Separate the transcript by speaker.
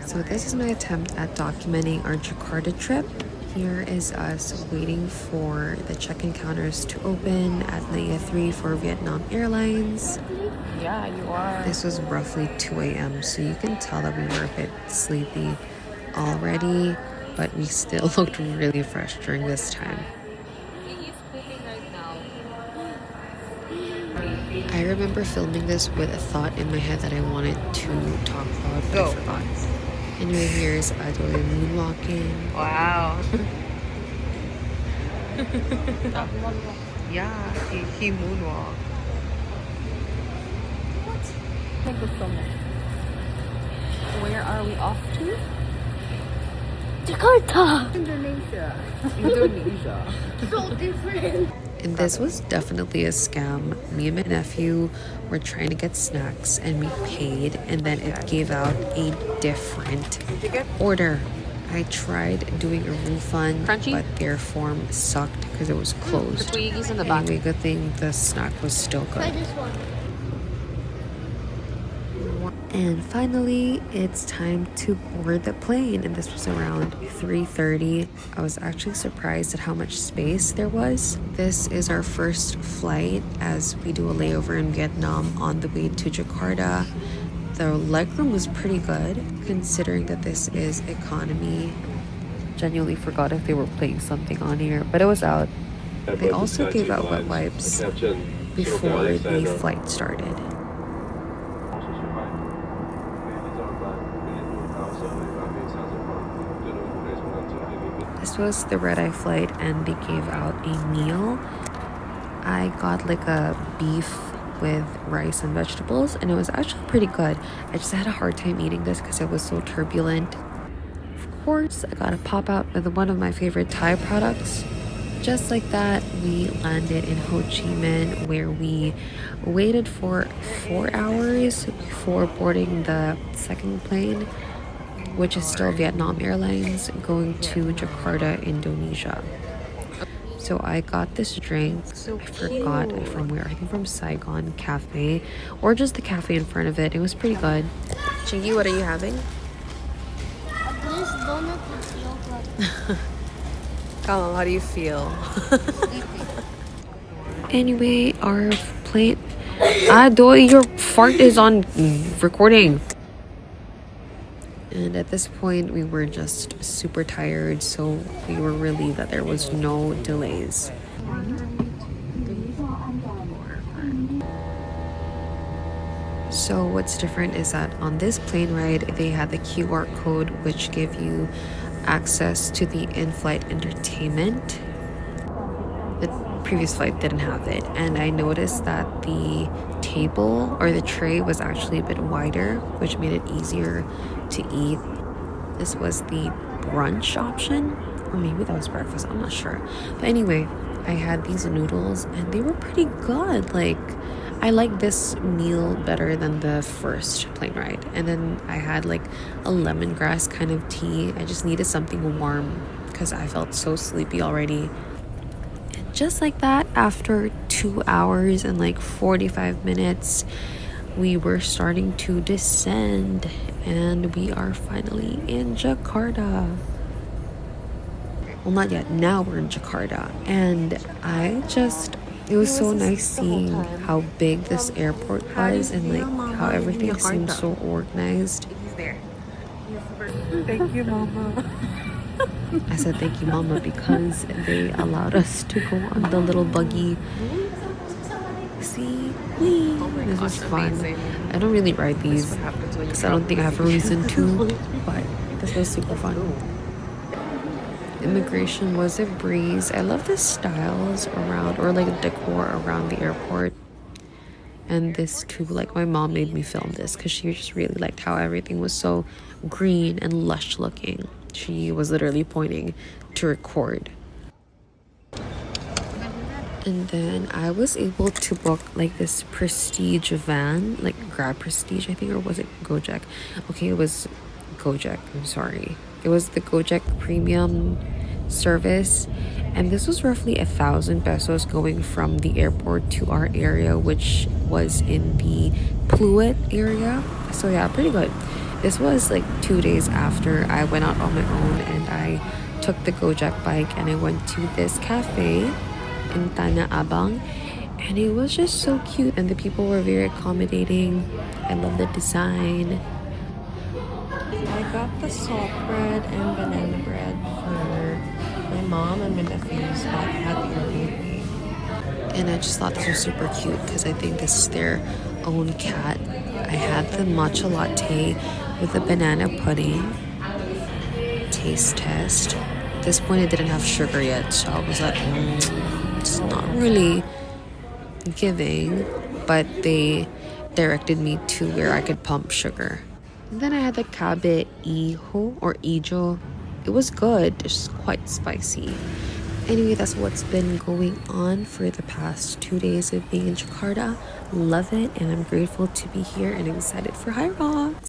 Speaker 1: So this is my attempt at documenting our Jakarta trip. Here is us waiting for the check-in counters to open at Naya 3 for Vietnam Airlines.
Speaker 2: Yeah, you are.
Speaker 1: This was roughly 2 a.m. so you can tell that we were a bit sleepy already, but we still looked really fresh during this time. I remember filming this with a thought in my head that I wanted to talk about, but I forgot. Anyway, here's Adoy moonwalking.
Speaker 2: Wow.
Speaker 1: Yeah, he moonwalked.
Speaker 2: Where are we off to?
Speaker 3: Jakarta!
Speaker 2: Indonesia.
Speaker 3: So different.
Speaker 1: And this was definitely a scam. Me and my nephew were trying to get snacks and we paid, and then it gave out a different order. I tried doing a refund, but their form sucked because it was closed.
Speaker 2: The Twiggies in the back.
Speaker 1: Anyway, good thing the snack was still
Speaker 3: Try
Speaker 1: good.
Speaker 3: this one.
Speaker 1: And finally, it's time to board the plane, and this was around 3:30. I was actually surprised at how much space there was. This is our first flight as we do a layover in Vietnam on the way to Jakarta. The legroom was pretty good considering that this is economy. Genuinely forgot if they were playing something on here, but it was out. They also gave out wet wipes before the flight started. This was the red-eye flight and they gave out a meal. I got like a beef with rice and vegetables and it was actually pretty good. I just had a hard time eating this because it was so turbulent. Of course, I got a pop out with one of my favorite Thai products. Just like that, we landed in Ho Chi Minh where we waited for 4 hours before boarding the second plane, which is still Vietnam Airlines, going to Jakarta, Indonesia. So I got this drink, I forgot from where, I think from Saigon Cafe, or just the cafe in front of it. It was pretty good. Chingy, what are you having?
Speaker 3: This donut with yogurt.
Speaker 1: Oh, how do you feel? Anyway, our plane... Adoy, your fart is on recording. And at this point, we were just super tired, so we were relieved that there was no delays. So what's different is that on this plane ride, they had the QR code, which gave you access to the in-flight entertainment. The previous flight didn't have it, and I noticed that the table or the tray was actually a bit wider, which made it easier to eat. This was the brunch option, or maybe that was breakfast, I'm not sure. But anyway, I had these noodles and they were pretty good. Like, I like this meal better than the first plane ride. And then I had like a lemongrass kind of tea. I just needed something warm because I felt so sleepy already. And just like that, after 2 hours and like 45 minutes, we were starting to descend and we are finally in Jakarta. Well, not yet. Now we're in Jakarta. And it was so nice seeing how big this airport was and like how everything seemed so organized.
Speaker 2: Thank you, Mama.
Speaker 1: I said thank you, Mama, because they allowed us to go on the little buggy. See? Whee! This was fun.
Speaker 2: Amazing.
Speaker 1: I don't really ride these because I don't think I have a reason to, but this was super fun. Immigration was a breeze. I love the styles around, or like decor around the airport. And this too, like my mom made me film this because she just really liked how everything was so green and lush looking. She was literally pointing to record. And then I was able to book like this prestige van, like Grab Prestige, I think, or was it Gojek? Okay, it was Gojek, I'm sorry. It was the Gojek premium service, and this was roughly 1,000 pesos going from the airport to our area, which was in the Pluit area. So yeah, pretty good. This was like 2 days after I went out on my own and I took the Gojek bike and I went to this cafe in Tanah, Abang, and it was just so cute and the people were very accommodating. I love the design.
Speaker 2: I got the salt bread and banana bread for my mom and my nephews at Airbnb.
Speaker 1: And I just thought this was super cute because I think this is their own cat. I had the matcha latte with the banana pudding. Taste test. At this point, it didn't have sugar yet, so I was like, it's not really giving. But they directed me to where I could pump sugar. And then I had the kabe iho or ijo. It was good, just quite spicy. Anyway, that's what's been going on for the past 2 days of being in Jakarta. Love it, and I'm grateful to be here and excited for High Rocks.